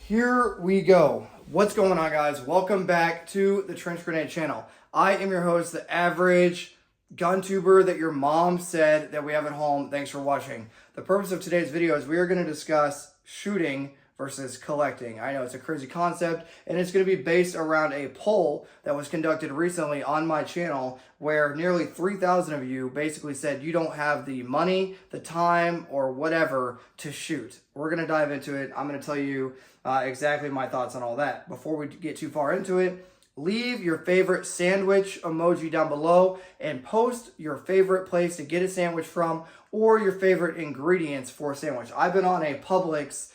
Here we go. What's going on, guys? Welcome back to the Trench Grenade channel. I am your host, the average gun tuber that your mom said that we have at home. Thanks for watching. The purpose of today's video is we are going to discuss shooting versus collecting. I know it's a crazy concept, and it's going to be based around a poll that was conducted recently on my channel where nearly 3,000 of you basically said you don't have the money, the time, or whatever to shoot. We're going to dive into it. I'm going to tell you exactly my thoughts on all that. Before we get too far into it, leave your favorite sandwich emoji down below and post your favorite place to get a sandwich from or your favorite ingredients for a sandwich. I've been on a Publix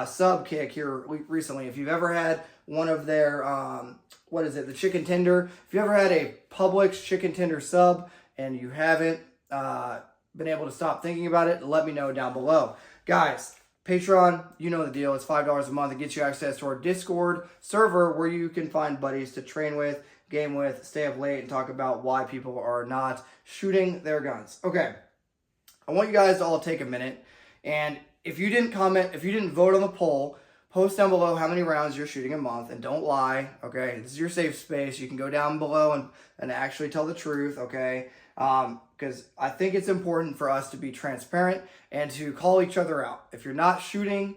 sub kick here recently. If you've ever had one of their, the chicken tender, if you ever had a Publix chicken tender sub and you haven't been able to stop thinking about it, let me know down below. Guys, Patreon, you know the deal. It's $5 a month. It gets you access to our Discord server where you can find buddies to train with, game with, stay up late, and talk about why people are not shooting their guns. Okay, I want you guys to all take a minute, and if you didn't comment, if you didn't vote on the poll, post down below how many rounds you're shooting a month, and don't lie, okay? This is your safe space. You can go down below and actually tell the truth, okay? Because I think it's important for us to be transparent and to call each other out. If you're not shooting,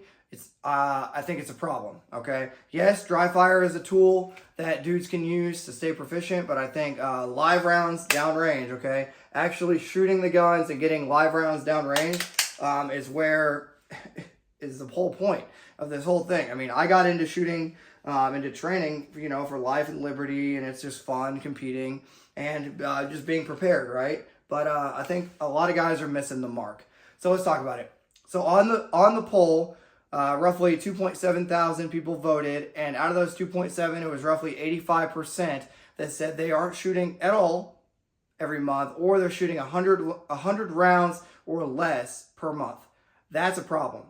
I think it's a problem, okay? Yes, dry fire is a tool that dudes can use to stay proficient, but I think live rounds downrange, okay? Actually shooting the guns and getting live rounds downrange is the whole point of this whole thing. I mean, I got into shooting, into training, for life and liberty, and it's just fun competing and just being prepared, right? But I think a lot of guys are missing the mark. So let's talk about it. So on the poll, roughly 2.7 thousand people voted, and out of those 2.7, it was roughly 85% that said they aren't shooting at all every month, or they're shooting 100 rounds or less per month. That's a problem.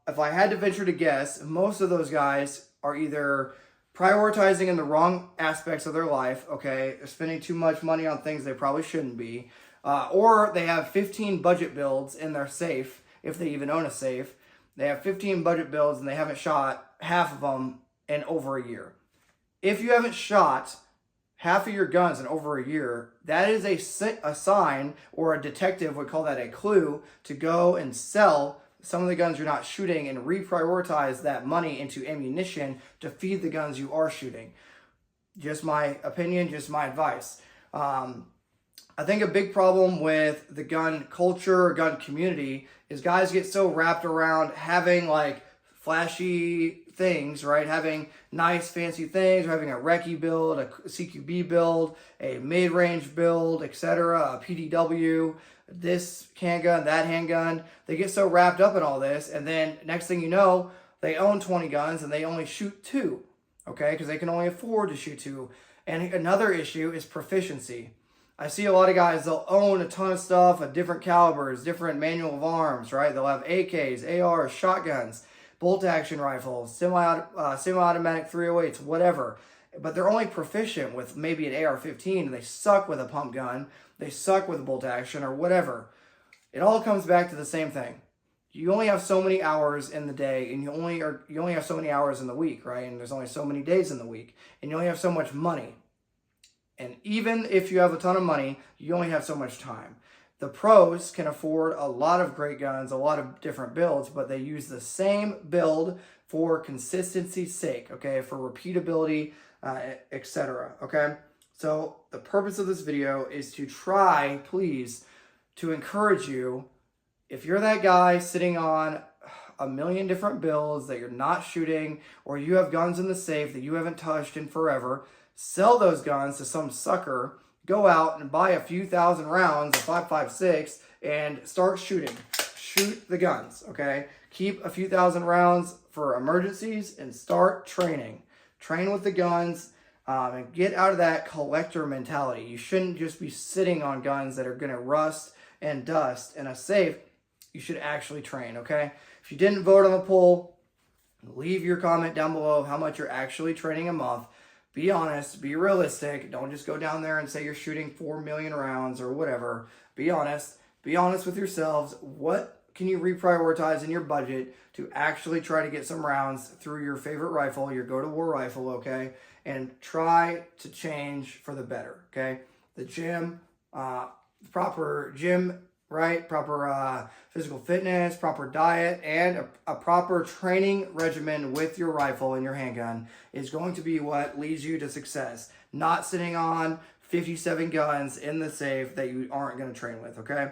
If I had to venture to guess, most of those guys are either prioritizing in the wrong aspects of their life, okay? They're spending too much money on things they probably shouldn't be, or they have 15 budget builds in their safe, if they even own a safe. They have 15 budget builds and they haven't shot half of them in over a year. If you haven't shot half of your guns in over a year, that is a sign, or a detective would call that a clue, to go and sell some of the guns you're not shooting and reprioritize that money into ammunition to feed the guns you are shooting. Just my opinion, just my advice. I think a big problem with the gun culture, gun community, is guys get so wrapped around having like flashy things, right? Having nice fancy things, or having a recce build, a CQB build, a mid-range build, etc., a PDW, this handgun, that handgun. They get so wrapped up in all this, and then next thing you know, they own 20 guns and they only shoot 2, okay? Because they can only afford to shoot 2. And another issue is proficiency. I see a lot of guys, they'll own a ton of stuff of different calibers, different manual of arms, right? They'll have AKs, ARs, shotguns, bolt-action rifles, semi-automatic 308s, whatever. But they're only proficient with maybe an AR-15, and they suck with a pump gun, they suck with a bolt-action, or whatever. It all comes back to the same thing. You only have so many hours in the day, and you only have so many hours in the week, right? And there's only so many days in the week, and you only have so much money. And even if you have a ton of money, you only have so much time. The pros can afford a lot of great guns, a lot of different builds, but they use the same build for consistency's sake, okay? For repeatability, etc., okay? So the purpose of this video is to try, please, to encourage you, if you're that guy sitting on a million different builds that you're not shooting, or you have guns in the safe that you haven't touched in forever, sell those guns to some sucker, go out and buy a few thousand rounds of 5.56 and start shooting. Shoot the guns, okay? Keep a few thousand rounds for emergencies and start training. Train with the guns and get out of that collector mentality. You shouldn't just be sitting on guns that are going to rust and dust in a safe. You should actually train, okay? If you didn't vote on the poll, leave your comment down below of how much you're actually training a month. Be honest, be realistic. Don't just go down there and say you're shooting 4 million rounds or whatever. Be honest with yourselves. What can you reprioritize in your budget to actually try to get some rounds through your favorite rifle, your go-to-war rifle, okay? And try to change for the better, okay? The gym, proper gym, right? Proper physical fitness, proper diet, and a proper training regimen with your rifle and your handgun is going to be what leads you to success. Not sitting on 57 guns in the safe that you aren't going to train with, okay?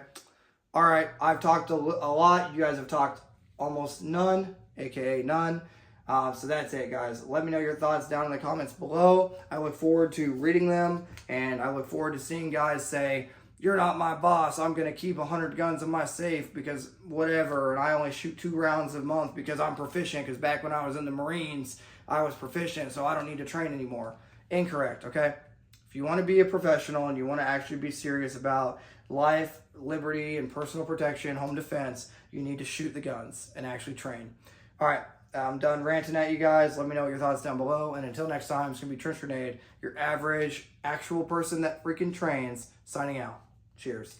All right, I've talked a lot. You guys have talked almost none, aka none. So that's it, guys. Let me know your thoughts down in the comments below. I look forward to reading them, and I look forward to seeing guys say, "You're not my boss. I'm going to keep 100 guns in my safe because whatever, and I only shoot 2 rounds a month because I'm proficient, because back when I was in the Marines, I was proficient, so I don't need to train anymore." Incorrect, okay? If you want to be a professional and you want to actually be serious about life, liberty, and personal protection, home defense, you need to shoot the guns and actually train. All right, I'm done ranting at you guys. Let me know your thoughts down below. And until next time, it's going to be Trench Grenade, your average, actual person that freaking trains, signing out. Cheers.